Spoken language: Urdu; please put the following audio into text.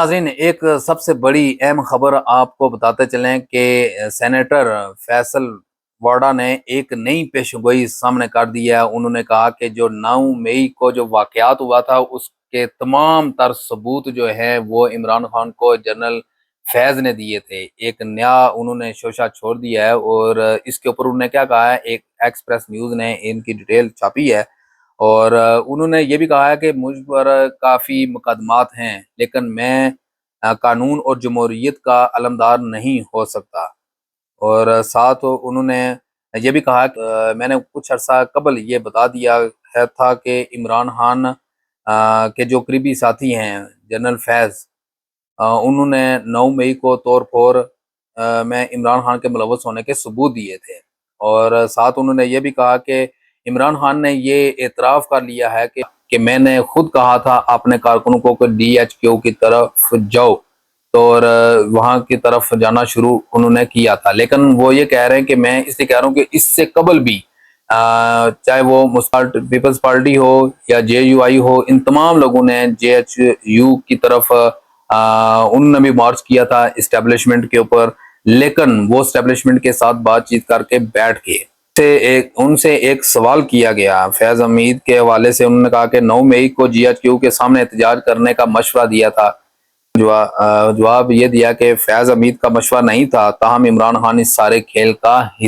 ناظرین، ایک سب سے بڑی اہم خبر آپ کو بتاتے چلیں کہ سینیٹر فیصل وارڈا نے ایک نئی پیشگوئی سامنے کر دی ہے۔ انہوں نے کہا کہ جو 9 مئی کو جو واقعات ہوا تھا اس کے تمام تر ثبوت جو ہیں وہ عمران خان کو جنرل فیض نے دیے تھے۔ ایک نیا انہوں نے شوشہ چھوڑ دیا ہے، اور اس کے اوپر انہوں نے کیا کہا ہے، ایک ایکسپریس نیوز نے ان کی ڈیٹیل چھاپی ہے، اور انہوں نے یہ بھی کہا ہے کہ مجھ پر کافی مقدمات ہیں لیکن میں قانون اور جمہوریت کا علمدار نہیں ہو سکتا۔ اور ساتھ انہوں نے یہ بھی کہا کہ میں نے کچھ عرصہ قبل یہ بتا دیا تھا کہ عمران خان کے جو قریبی ساتھی ہیں جنرل فیض، انہوں نے 9 مئی کو طور پھور میں عمران خان کے ملوث ہونے کے ثبوت دیے تھے۔ اور ساتھ انہوں نے یہ بھی کہا کہ عمران خان نے یہ اعتراف کر لیا ہے کہ میں نے خود کہا تھا اپنے کارکنوں کو کہ DHQ کی طرف جاؤ، تو اور وہاں کی طرف جانا شروع انہوں نے کیا تھا۔ لیکن وہ یہ کہہ رہے ہیں کہ میں اس لیے کہہ رہا ہوں کہ اس سے قبل بھی چاہے وہ پیپلز پارٹی ہو یا JUI ہو، ان تمام لوگوں نے JHU کی طرف انہوں نے بھی مارچ کیا تھا اسٹیبلشمنٹ کے اوپر، لیکن وہ اسٹیبلشمنٹ کے ساتھ بات چیت کر کے بیٹھ کے ان سے ایک سوال کیا گیا فیض حمید کے حوالے سے۔ انہوں نے کہا کہ 9 مئی کو GHQ کے سامنے احتجاج کرنے کا مشورہ دیا تھا۔ جواب یہ دیا کہ فیض حمید کا مشورہ نہیں تھا، تاہم عمران خان اس سارے کھیل کا حصہ